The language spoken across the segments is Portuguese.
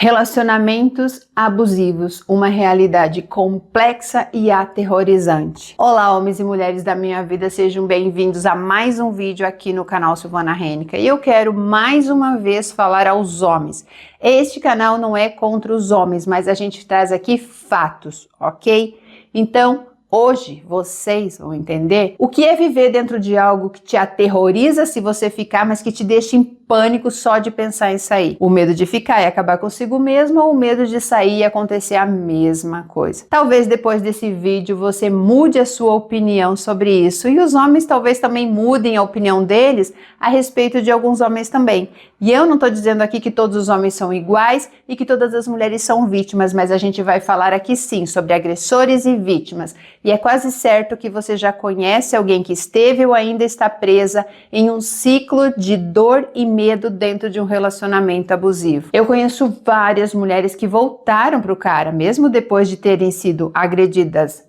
Relacionamentos abusivos, uma realidade complexa e aterrorizante. Olá, homens e mulheres da minha vida, sejam bem-vindos a mais um vídeo aqui no canal Silvana Hennica. E eu quero mais uma vez falar aos homens. Este canal não é contra os homens, mas a gente traz aqui fatos, ok? Então, hoje vocês vão entender o que é viver dentro de algo que te aterroriza se você ficar, mas que te deixa em pânico só de pensar em sair. O medo de ficar e acabar consigo mesmo ou o medo de sair e acontecer a mesma coisa. Talvez depois desse vídeo você mude a sua opinião sobre isso e os homens talvez também mudem a opinião deles a respeito de alguns homens também. E eu não estou dizendo aqui que todos os homens são iguais e que todas as mulheres são vítimas, mas a gente vai falar aqui sim sobre agressores e vítimas. E é quase certo que você já conhece alguém que esteve ou ainda está presa em um ciclo de dor e medo dentro de um relacionamento abusivo. Eu conheço várias mulheres que voltaram para o cara, mesmo depois de terem sido agredidas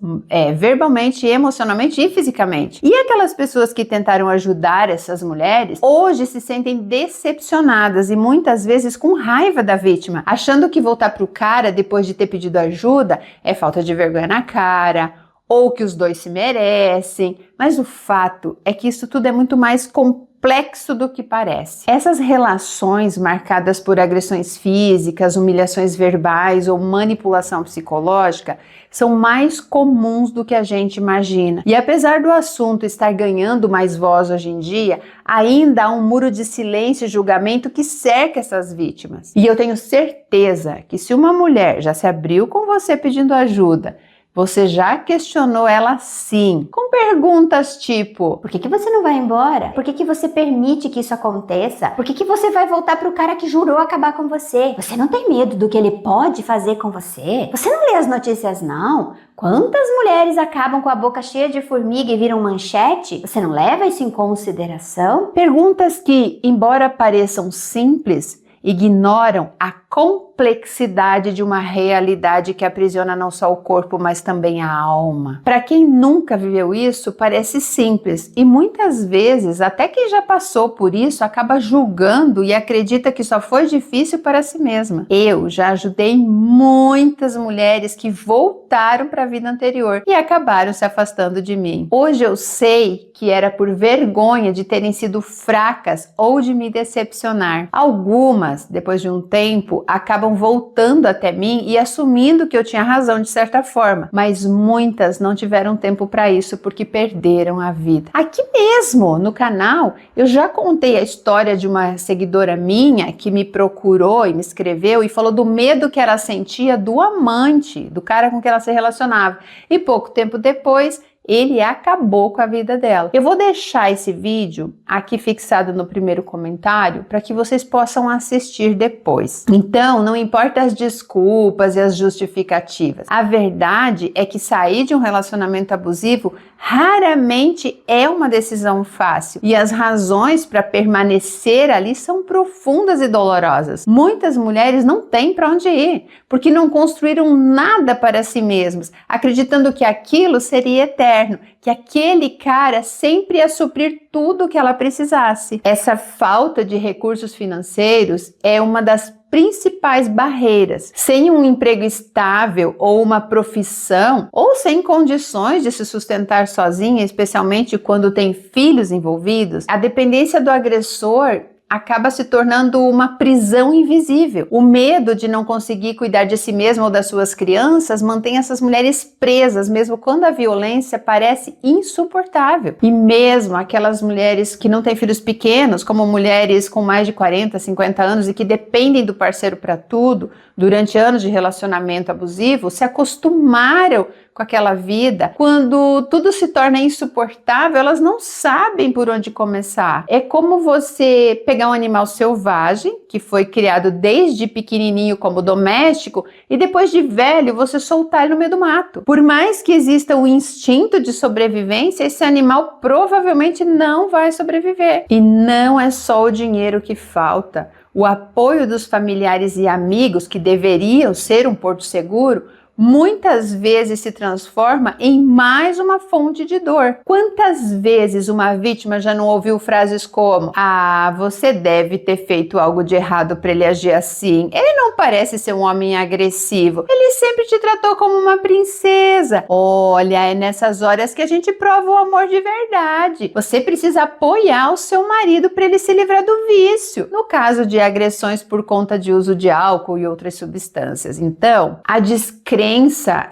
verbalmente, emocionalmente e fisicamente. E aquelas pessoas que tentaram ajudar essas mulheres, hoje se sentem decepcionadas e muitas vezes com raiva da vítima, achando que voltar para o cara depois de ter pedido ajuda é falta de vergonha na cara, ou que os dois se merecem, mas o fato é que isso tudo é muito mais complexo do que parece. Essas relações marcadas por agressões físicas, humilhações verbais ou manipulação psicológica são mais comuns do que a gente imagina. E apesar do assunto estar ganhando mais voz hoje em dia, ainda há um muro de silêncio e julgamento que cerca essas vítimas. E eu tenho certeza que se uma mulher já se abriu com você pedindo ajuda, você já questionou ela sim, com perguntas tipo: por que você não vai embora? Por que você permite que isso aconteça? Por que você vai voltar pro cara que jurou acabar com você? Você não tem medo do que ele pode fazer com você? Você não lê as notícias não? Quantas mulheres acabam com a boca cheia de formiga e viram manchete? Você não leva isso em consideração? Perguntas que, embora pareçam simples, ignoram a complexidade de uma realidade que aprisiona não só o corpo, mas também a alma. Para quem nunca viveu isso, parece simples e muitas vezes, até quem já passou por isso, acaba julgando e acredita que só foi difícil para si mesma. Eu já ajudei muitas mulheres que voltaram para a vida anterior e acabaram se afastando de mim. Hoje eu sei que era por vergonha de terem sido fracas ou de me decepcionar. Algumas, depois de um tempo, acabam voltando até mim e assumindo que eu tinha razão de certa forma, mas muitas não tiveram tempo para isso porque perderam a vida. Aqui mesmo no canal eu já contei a história de uma seguidora minha que me procurou e me escreveu e falou do medo que ela sentia do amante, do cara com quem ela se relacionava, e pouco tempo depois ele acabou com a vida dela. Eu vou deixar esse vídeo aqui fixado no primeiro comentário para que vocês possam assistir depois. Então, não importa as desculpas e as justificativas. A verdade é que sair de um relacionamento abusivo raramente é uma decisão fácil. E as razões para permanecer ali são profundas e dolorosas. Muitas mulheres não têm para onde ir, porque não construíram nada para si mesmas, acreditando que aquilo seria eterno, que aquele cara sempre ia suprir tudo o que ela precisasse. Essa falta de recursos financeiros é uma das principais barreiras. Sem um emprego estável ou uma profissão, ou sem condições de se sustentar sozinha, especialmente quando tem filhos envolvidos, a dependência do agressor acaba se tornando uma prisão invisível. O medo de não conseguir cuidar de si mesmo ou das suas crianças mantém essas mulheres presas, mesmo quando a violência parece insuportável. E mesmo aquelas mulheres que não têm filhos pequenos, como mulheres com mais de 40, 50 anos e que dependem do parceiro para tudo, durante anos de relacionamento abusivo, se acostumaram com aquela vida. Quando tudo se torna insuportável, elas não sabem por onde começar. É como você pegar um animal selvagem, que foi criado desde pequenininho como doméstico, e depois de velho você soltar ele no meio do mato. Por mais que exista o instinto de sobrevivência, esse animal provavelmente não vai sobreviver. E não é só o dinheiro que falta. O apoio dos familiares e amigos, que deveriam ser um porto seguro, muitas vezes se transforma em mais uma fonte de dor. Quantas vezes uma vítima já não ouviu frases como: "Ah, você deve ter feito algo de errado para ele agir assim. Ele não parece ser um homem agressivo. Ele sempre te tratou como uma princesa. Olha, é nessas horas que a gente prova o amor de verdade. Você precisa apoiar o seu marido para ele se livrar do vício." No caso de agressões por conta de uso de álcool e outras substâncias. Então, a descrença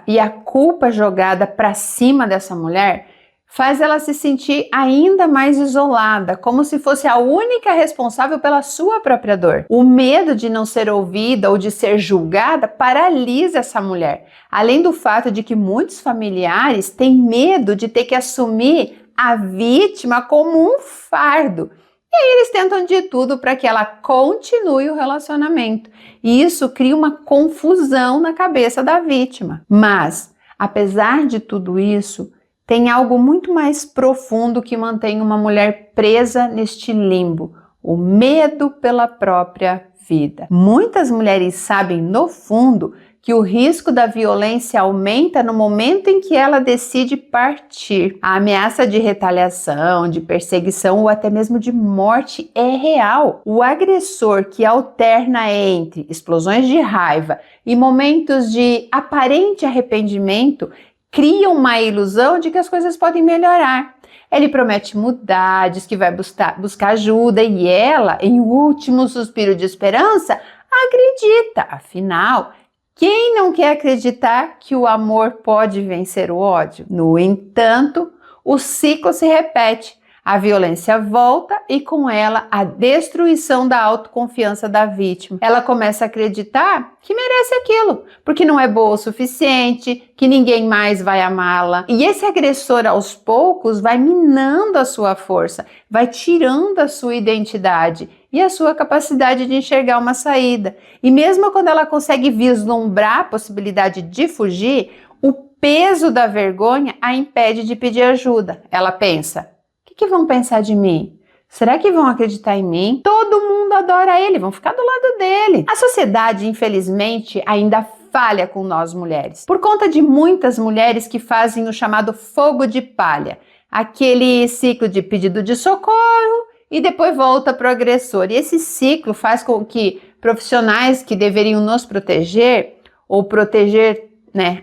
e a culpa jogada para cima dessa mulher faz ela se sentir ainda mais isolada, como se fosse a única responsável pela sua própria dor. O medo de não ser ouvida ou de ser julgada paralisa essa mulher, além do fato de que muitos familiares têm medo de ter que assumir a vítima como um fardo. E aí eles tentam de tudo para que ela continue o relacionamento. E isso cria uma confusão na cabeça da vítima. Mas, apesar de tudo isso, tem algo muito mais profundo que mantém uma mulher presa neste limbo: o medo pela própria vida. Muitas mulheres sabem, no fundo, que o risco da violência aumenta no momento em que ela decide partir. A ameaça de retaliação, de perseguição ou até mesmo de morte é real. O agressor que alterna entre explosões de raiva e momentos de aparente arrependimento cria uma ilusão de que as coisas podem melhorar. Ele promete mudar, diz que vai buscar ajuda e ela, em último suspiro de esperança, acredita. Afinal, quem não quer acreditar que o amor pode vencer o ódio? No entanto, o ciclo se repete. A violência volta e com ela a destruição da autoconfiança da vítima. Ela começa a acreditar que merece aquilo, porque não é boa o suficiente, que ninguém mais vai amá-la. E esse agressor aos poucos vai minando a sua força, vai tirando a sua identidade e a sua capacidade de enxergar uma saída. E mesmo quando ela consegue vislumbrar a possibilidade de fugir, o peso da vergonha a impede de pedir ajuda. Ela pensa: o que vão pensar de mim? Será que vão acreditar em mim? Todo mundo adora ele, vão ficar do lado dele. A sociedade, infelizmente, ainda falha com nós mulheres, por conta de muitas mulheres que fazem o chamado fogo de palha, aquele ciclo de pedido de socorro e depois volta para o agressor. E esse ciclo faz com que profissionais que deveriam nos proteger ou proteger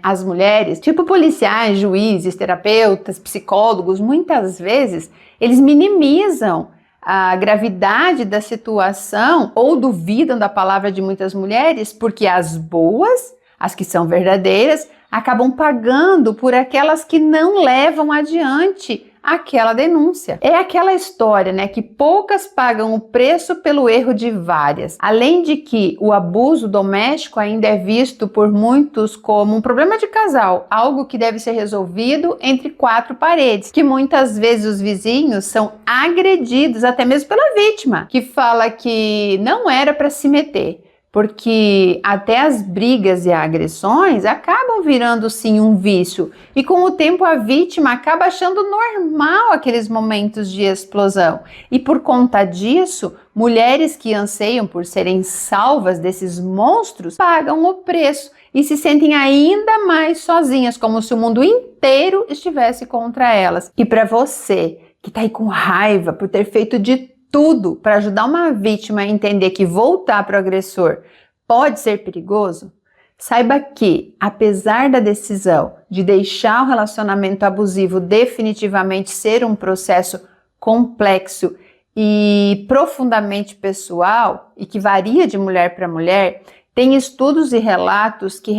as mulheres, tipo policiais, juízes, terapeutas, psicólogos, muitas vezes eles minimizam a gravidade da situação ou duvidam da palavra de muitas mulheres, porque as boas, as que são verdadeiras, acabam pagando por aquelas que não levam adiante aquela denúncia. É aquela história, que poucas pagam o preço pelo erro de várias. Além de que o abuso doméstico ainda é visto por muitos como um problema de casal, algo que deve ser resolvido entre quatro paredes, que muitas vezes os vizinhos são agredidos até mesmo pela vítima, que fala que não era para se meter. Porque até as brigas e agressões acabam virando sim um vício e com o tempo a vítima acaba achando normal aqueles momentos de explosão. E por conta disso, mulheres que anseiam por serem salvas desses monstros pagam o preço e se sentem ainda mais sozinhas, como se o mundo inteiro estivesse contra elas. E para você que está aí com raiva por ter feito de tudo para ajudar uma vítima a entender que voltar para o agressor pode ser perigoso, saiba que, apesar da decisão de deixar o relacionamento abusivo definitivamente ser um processo complexo e profundamente pessoal e que varia de mulher para mulher, tem estudos e relatos que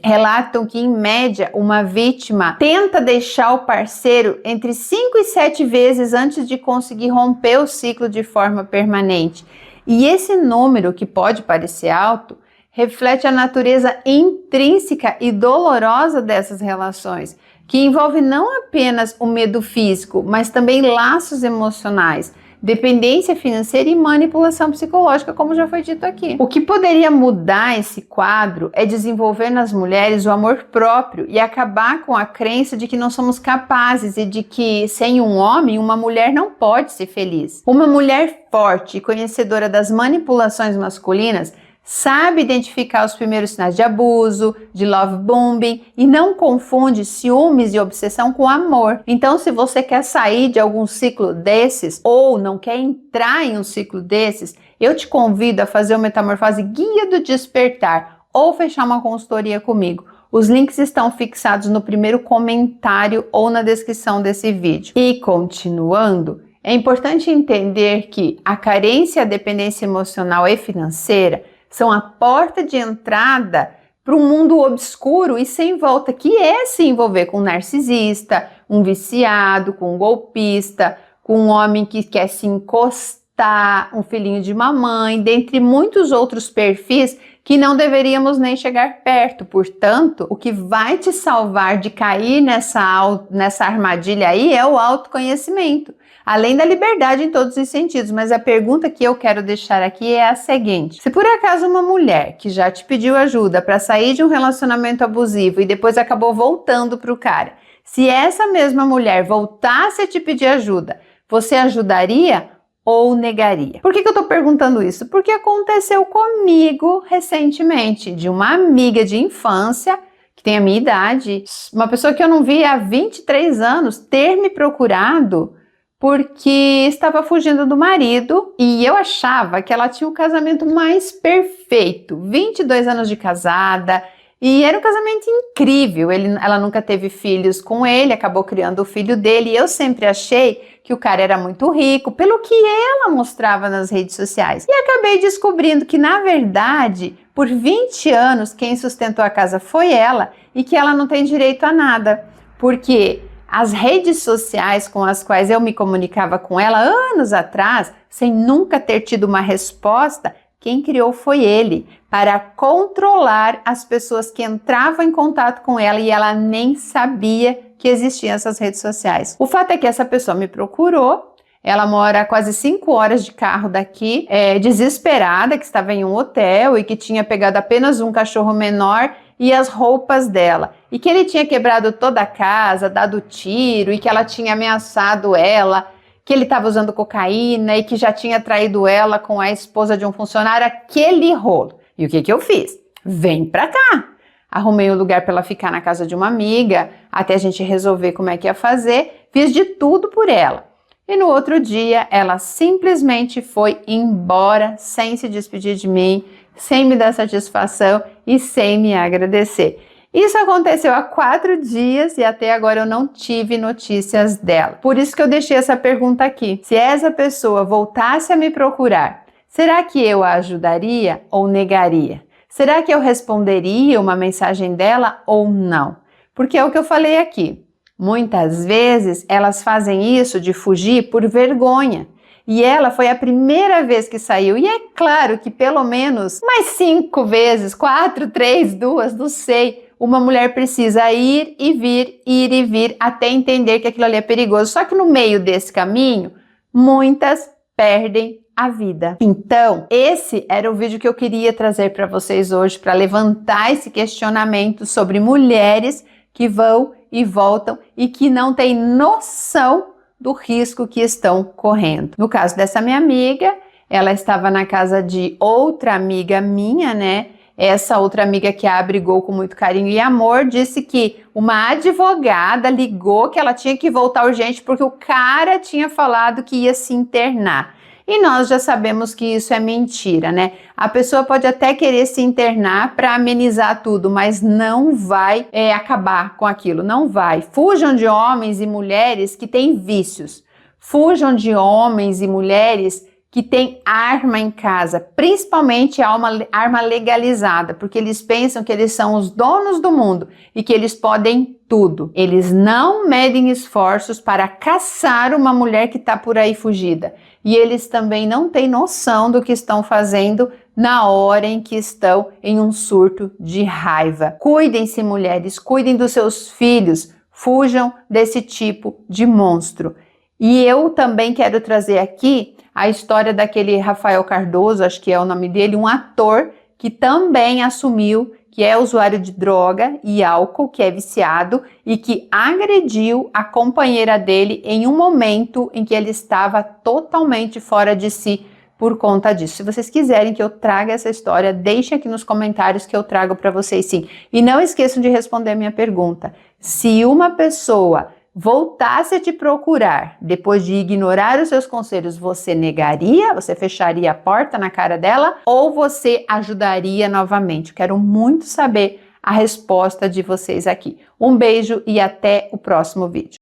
relatam que, em média, uma vítima tenta deixar o parceiro entre 5 e 7 vezes antes de conseguir romper o ciclo de forma permanente. E esse número, que pode parecer alto, reflete a natureza intrínseca e dolorosa dessas relações, que envolve não apenas o medo físico, mas também laços emocionais, dependência financeira e manipulação psicológica, como já foi dito aqui. O que poderia mudar esse quadro é desenvolver nas mulheres o amor próprio e acabar com a crença de que não somos capazes e de que, sem um homem, uma mulher não pode ser feliz. Uma mulher forte e conhecedora das manipulações masculinas sabe identificar os primeiros sinais de abuso, de love bombing e não confunde ciúmes e obsessão com amor. Então, se você quer sair de algum ciclo desses ou não quer entrar em um ciclo desses, eu te convido a fazer o Metamorfose Guia do Despertar ou fechar uma consultoria comigo. Os links estão fixados no primeiro comentário ou na descrição desse vídeo. E continuando, é importante entender que a carência, a dependência emocional e financeira são a porta de entrada para um mundo obscuro e sem volta, que é se envolver com um narcisista, um viciado, com um golpista, com um homem que quer se encostar, um filhinho de mamãe, dentre muitos outros perfis que não deveríamos nem chegar perto. Portanto, o que vai te salvar de cair nessa armadilha aí é o autoconhecimento. Além da liberdade em todos os sentidos, mas a pergunta que eu quero deixar aqui é a seguinte: se por acaso uma mulher que já te pediu ajuda para sair de um relacionamento abusivo e depois acabou voltando para o cara, se essa mesma mulher voltasse a te pedir ajuda, você ajudaria ou negaria? Por que eu tô perguntando isso? Porque aconteceu comigo recentemente, de uma amiga de infância que tem a minha idade, uma pessoa que eu não vi há 23 anos, ter me procurado porque estava fugindo do marido e eu achava que ela tinha o casamento mais perfeito, 22 anos de casada, e era um casamento incrível. Ela nunca teve filhos com ele, acabou criando o filho dele, e eu sempre achei que o cara era muito rico, pelo que ela mostrava nas redes sociais. E acabei descobrindo que, na verdade, por 20 anos, quem sustentou a casa foi ela, e que ela não tem direito a nada, porque as redes sociais com as quais eu me comunicava com ela anos atrás, sem nunca ter tido uma resposta, quem criou foi ele, para controlar as pessoas que entravam em contato com ela e ela nem sabia que existiam essas redes sociais. O fato é que essa pessoa me procurou, ela mora a quase 5 horas de carro daqui, desesperada, que estava em um hotel e que tinha pegado apenas um cachorro menor e as roupas dela, e que ele tinha quebrado toda a casa, dado tiro, e que ela tinha ameaçado ela, que ele estava usando cocaína e que já tinha traído ela com a esposa de um funcionário, aquele rolo. E o que eu fiz? Vem pra cá! Arrumei um lugar para ela ficar na casa de uma amiga, até a gente resolver como é que ia fazer, fiz de tudo por ela. E no outro dia, ela simplesmente foi embora, sem se despedir de mim, sem me dar satisfação e sem me agradecer. Isso aconteceu há 4 dias e até agora eu não tive notícias dela. Por isso que eu deixei essa pergunta aqui. Se essa pessoa voltasse a me procurar, será que eu a ajudaria ou negaria? Será que eu responderia uma mensagem dela ou não? Porque é o que eu falei aqui. Muitas vezes elas fazem isso de fugir por vergonha. E ela foi a primeira vez que saiu. E é claro que pelo menos mais 5 vezes, 4, 3, 2, não sei. Uma mulher precisa ir e vir, até entender que aquilo ali é perigoso. Só que no meio desse caminho, muitas perdem a vida. Então, esse era o vídeo que eu queria trazer para vocês hoje, para levantar esse questionamento sobre mulheres que vão e voltam e que não têm noção do risco que estão correndo. No caso dessa minha amiga, ela estava na casa de outra amiga minha, né? Essa outra amiga que a abrigou com muito carinho e amor disse que uma advogada ligou que ela tinha que voltar urgente porque o cara tinha falado que ia se internar. E nós já sabemos que isso é mentira, né? A pessoa pode até querer se internar para amenizar tudo, mas não vai acabar com aquilo, não vai. Fujam de homens e mulheres que têm vícios. Fujam de homens e mulheres que têm arma em casa, principalmente arma legalizada, porque eles pensam que eles são os donos do mundo e que eles podem tudo. Eles não medem esforços para caçar uma mulher que está por aí fugida. E eles também não têm noção do que estão fazendo na hora em que estão em um surto de raiva. Cuidem-se, mulheres, cuidem dos seus filhos, fujam desse tipo de monstro. E eu também quero trazer aqui a história daquele Rafael Cardoso, acho que é o nome dele, um ator que também assumiu que é usuário de droga e álcool, que é viciado e que agrediu a companheira dele em um momento em que ele estava totalmente fora de si por conta disso. Se vocês quiserem que eu traga essa história, deixem aqui nos comentários que eu trago para vocês sim. E não esqueçam de responder a minha pergunta. Se uma pessoa voltasse a te procurar depois de ignorar os seus conselhos, você negaria? Você fecharia a porta na cara dela? Ou você ajudaria novamente? Eu quero muito saber a resposta de vocês aqui. Um beijo e até o próximo vídeo.